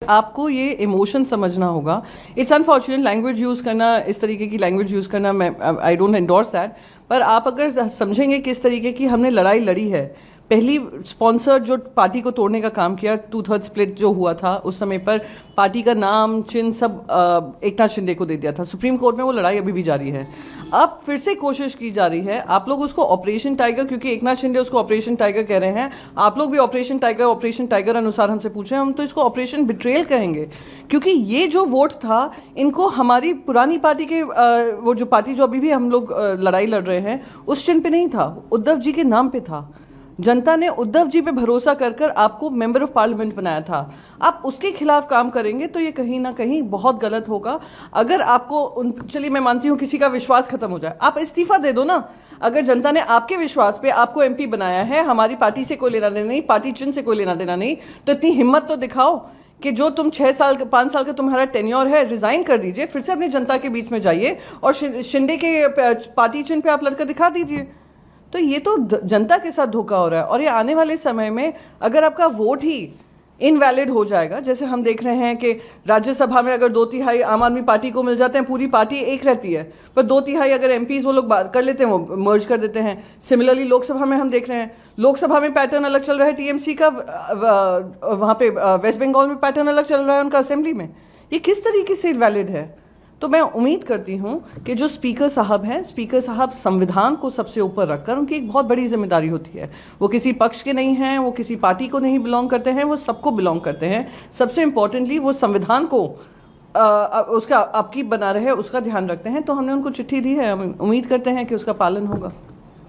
आपको ये इमोशन समझना होगा। इट्स अनफॉर्चुनेट लैंग्वेज यूज़ करना, इस तरीके की लैंग्वेज यूज़ करना, मैं आई डोंट एंडोर्स दैट। पर आप अगर समझेंगे किस तरीके की हमने लड़ाई लड़ी है, पहली स्पॉन्सर जो पार्टी को तोड़ने का काम किया, 2/3 स्प्लिट जो हुआ था उस समय पर पार्टी का नाम चिन्ह सब एकनाथ शिंदे को दे दिया था। सुप्रीम कोर्ट में वो लड़ाई अभी भी जारी है। अब फिर से कोशिश की जा रही है, आप लोग उसको ऑपरेशन टाइगर, क्योंकि एकनाथ शिंदे उसको ऑपरेशन टाइगर कह रहे हैं, आप लोग भी ऑपरेशन टाइगर अनुसार हमसे पूछ रहे हैं, हम तो इसको ऑपरेशन बिट्रेयल कहेंगे। क्योंकि ये जो वोट था, इनको हमारी पुरानी पार्टी के वो जो पार्टी जो अभी भी हम लोग लड़ाई लड़ रहे हैं उस चिन्ह पे नहीं था, उद्धव जी के नाम पे था। जनता ने उद्धव जी पे भरोसा कर कर आपको मेंबर ऑफ पार्लियामेंट बनाया था। आप उसके खिलाफ काम करेंगे तो ये कहीं ना कहीं बहुत गलत होगा। अगर आपको चलिए मैं मानती हूँ किसी का विश्वास खत्म हो जाए, आप इस्तीफा दे दो ना। अगर जनता ने आपके विश्वास पे आपको एमपी बनाया है, हमारी पार्टी से कोई लेना देना नहीं, पार्टी चिन्ह से कोई लेना देना नहीं, तो इतनी हिम्मत तो दिखाओ कि जो तुम 5 साल का तुम्हारा टेन्योर है, रिजाइन कर दीजिए, फिर से अपनी जनता के बीच में जाइए और शिंदे के पार्टी चिन्ह पे आप लड़कर दिखा दीजिए। तो ये तो जनता के साथ धोखा हो रहा है। और ये आने वाले समय में अगर आपका वोट ही इनवैलिड हो जाएगा, जैसे हम देख रहे हैं कि राज्यसभा में अगर 2/3 आम आदमी पार्टी को मिल जाते हैं, पूरी पार्टी एक रहती है, पर 2/3 अगर एमपीज वो लोग बात कर लेते हैं, वो मर्ज कर देते हैं। सिमिलरली लोकसभा में हम देख रहे हैं, लोकसभा में पैटर्न अलग चल रहा है टीएमसी का, वहां पे वेस्ट बंगाल में पैटर्न अलग चल रहा है उनका असेंबली में। ये किस तरीके से वैलिड है? तो मैं उम्मीद करती हूं कि जो स्पीकर साहब हैं, स्पीकर साहब संविधान को सबसे ऊपर रखकर, उनकी एक बहुत बड़ी जिम्मेदारी होती है। वो किसी पक्ष के नहीं हैं, वो किसी पार्टी को नहीं बिलोंग करते हैं, वो सबको बिलोंग करते हैं। सबसे इंपॉर्टेंटली वो संविधान को उसका अपकीप बना रहे, उसका ध्यान रखते हैं। तो हमने उनको चिट्ठी दी है, हम उम्मीद करते हैं कि उसका पालन होगा।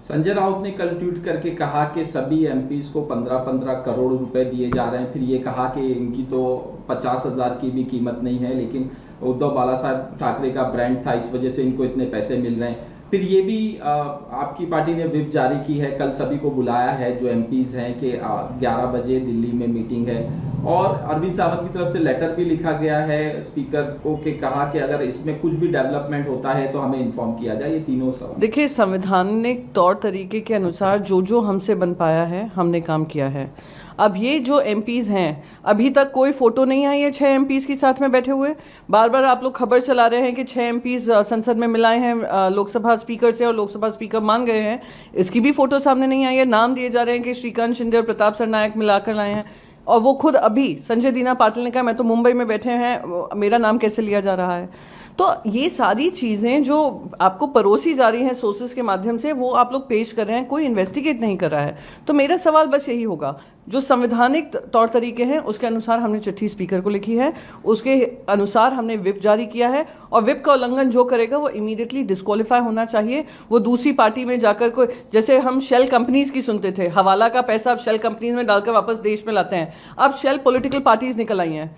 संजय राउत ने कल ट्वीट करके कहा कि सभी एमपीज को 15-15 करोड़ रुपए दिए जा रहे हैं। फिर ये कहा कि इनकी तो 50,000 की भी कीमत नहीं है, लेकिन उद्धव बाला साहब ठाकरे का ब्रांड था, इस वजह से इनको इतने पैसे मिल रहे हैं। फिर ये भी आपकी पार्टी ने व्हिप जारी की है, कल सभी को बुलाया है जो एमपीज हैं कि 11 बजे दिल्ली में मीटिंग है। और अरविंद सावंत की तरफ से लेटर भी लिखा गया है स्पीकर को कि कहा कि अगर इसमें कुछ भी डेवलपमेंट होता है तो हमें इन्फॉर्म किया जाए। ये तीनों सवाल देखिए, संवैधानिक तौर तरीके के अनुसार जो जो हमसे बन पाया है हमने काम किया है। अब ये जो एमपीज हैं, अभी तक कोई फोटो नहीं आई है 6 एमपीज के साथ में बैठे हुए। बार बार आप लोग खबर चला रहे हैं कि 6 एमपीज संसद में मिलाए हैं लोकसभा स्पीकर से और लोकसभा स्पीकर मान गए हैं, इसकी भी फोटो सामने नहीं आई है। नाम दिए जा रहे हैं कि श्रीकांत शिंदे और प्रताप सरनायक मिलाकर लाए हैं, और वो खुद अभी संजय दीना पाटिल ने कहा मैं तो मुंबई में बैठे हैं, मेरा नाम कैसे लिया जा रहा है। तो ये सारी चीज़ें जो आपको परोसी जा रही हैं सोर्सेज के माध्यम से, वो आप लोग पेश कर रहे हैं, कोई इन्वेस्टिगेट नहीं कर रहा है। तो मेरा सवाल बस यही होगा, जो संवैधानिक तौर तरीके हैं उसके अनुसार हमने चिट्ठी स्पीकर को लिखी है, उसके अनुसार हमने व्हिप जारी किया है, और व्हिप का उल्लंघन जो करेगा वो इमीडिएटली डिस्क्वालीफाई होना चाहिए। वो दूसरी पार्टी में जाकर कोई, जैसे हम शेल कंपनीज की सुनते थे, हवाला का पैसा अब शेल कंपनीज में डालकर वापस देश में लाते हैं। अब शेल पॉलिटिकल पार्टीज निकल आई हैं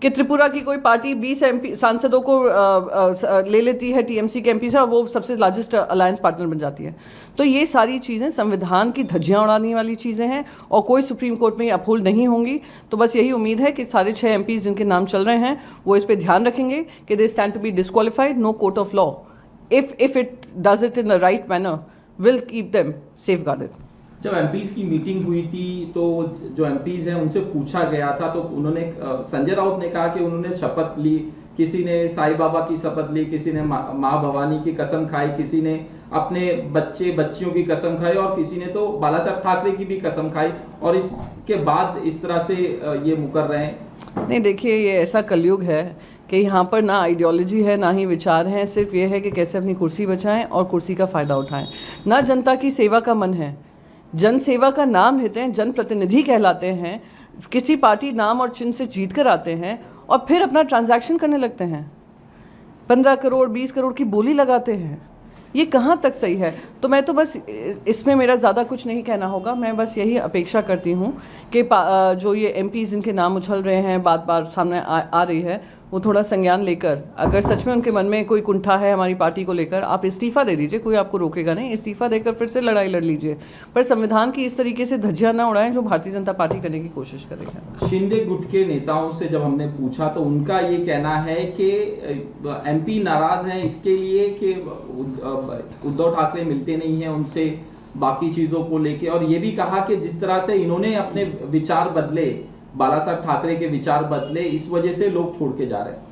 कि त्रिपुरा की कोई पार्टी 20 एमपी सांसदों को ले लेती है टीएमसी के एमपी से, वो सबसे लार्जेस्ट अलायंस पार्टनर बन जाती है। तो ये सारी चीज़ें संविधान की धज्जियां उड़ाने वाली चीज़ें हैं, और कोई सुप्रीम कोर्ट में ये अपहोल्ड नहीं होंगी। तो बस यही उम्मीद है कि सारे 6 एमपी जिनके नाम चल रहे हैं वो इस पर ध्यान रखेंगे कि they stand to be disqualified. No court of law, if it does it in the right manner, will keep them safe guarded. जब एमपीज की मीटिंग हुई थी तो जो एमपीज हैं उनसे पूछा गया था, तो उन्होंने संजय राउत ने कहा कि उन्होंने शपथ ली, किसी ने साईं बाबा की शपथ ली, किसी ने माँ भवानी की कसम खाई, किसी ने अपने बच्चे बच्चियों की कसम खाई, और किसी ने तो बाला साहब ठाकरे की भी कसम खाई, और इसके बाद इस तरह से ये मुकर रहे हैं। नहीं, देखिए, ये ऐसा कलयुग है कि यहाँ पर ना आइडियोलॉजी है ना ही विचार हैं, सिर्फ ये है कि कैसे अपनी कुर्सी बचाएं और कुर्सी का फायदा उठाएं। ना जनता की सेवा का मन है, जन सेवा का नाम लेते हैं, जनप्रतिनिधि कहलाते हैं, किसी पार्टी नाम और चिन्ह से जीत कर आते हैं और फिर अपना ट्रांजैक्शन करने लगते हैं, 15 करोड़ 20 करोड़ की बोली लगाते हैं। ये कहाँ तक सही है? तो मैं तो बस इसमें मेरा ज़्यादा कुछ नहीं कहना होगा। मैं बस यही अपेक्षा करती हूँ कि जो ये एमपी जिनके नाम उछल रहे हैं, बात बार सामने आ रही है, वो थोड़ा संज्ञान लेकर, अगर सच में उनके मन में कोई कुंठा है हमारी पार्टी को लेकर, आप इस्तीफा दे दीजिए, कोई आपको रोकेगा नहीं। इस्तीफा देकर फिर से लड़ाई लड़ लीजिए, पर संविधान की इस तरीके से धज्जियां ना उड़ाएं जो भारतीय जनता पार्टी करने की कोशिश करेगी। शिंदे गुट के नेताओं से जब हमने पूछा तो उनका ये कहना है कि एमपी नाराज हैं इसके लिए कि उद्धव ठाकरे मिलते नहीं हैं उनसे बाकी चीजों को लेके, और ये भी कहा कि जिस तरह से इन्होंने अपने विचार बदले बाला साहब ठाकरे के विचार बदले, इस वजह से लोग छोड़ के जा रहे हैं?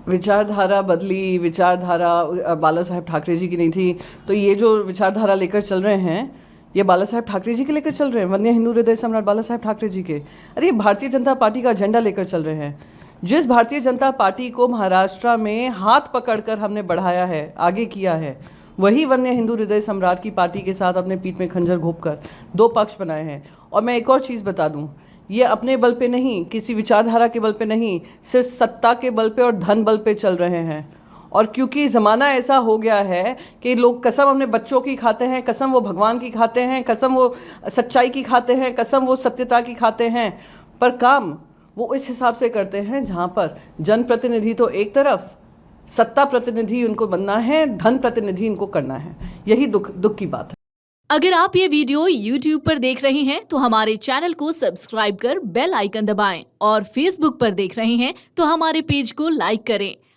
विचारधारा बदली, विचारधारा बाला साहेब ठाकरे जी की नहीं थी, तो ये जो विचारधारा लेकर चल रहे हैं ये बाला साहेब ठाकरे जी के लेकर चल रहे हैं, वन्य हिंदू हृदय सम्राट बाला साहेब ठाकरे जी के। अरे ये भारतीय जनता पार्टी का एजेंडा लेकर चल रहे हैं। जिस भारतीय जनता पार्टी को महाराष्ट्र में हाथ पकड़कर हमने बढ़ाया है, आगे किया है, वही वन्य हिंदू हृदय सम्राट की पार्टी के साथ अपने पीठ में खंजर घोंपकर दो पक्ष बनाए हैं। और मैं एक और चीज़ बता दूं, ये अपने बल पे नहीं, किसी विचारधारा के बल पे नहीं, सिर्फ सत्ता के बल पे और धन बल पे चल रहे हैं। और क्योंकि ज़माना ऐसा हो गया है कि लोग कसम अपने बच्चों की खाते हैं, कसम वो भगवान की खाते हैं, कसम वो सच्चाई की खाते हैं, कसम वो सत्यता की खाते हैं, पर काम वो इस हिसाब से करते हैं जहाँ पर जनप्रतिनिधि तो एक तरफ, सत्ता प्रतिनिधि उनको बनना है, धन प्रतिनिधि इनको करना है। यही दुख की बात है। अगर आप ये वीडियो YouTube पर देख रहे हैं तो हमारे चैनल को सब्सक्राइब कर बेल आइकन दबाएं, और Facebook पर देख रहे हैं तो हमारे पेज को लाइक करें।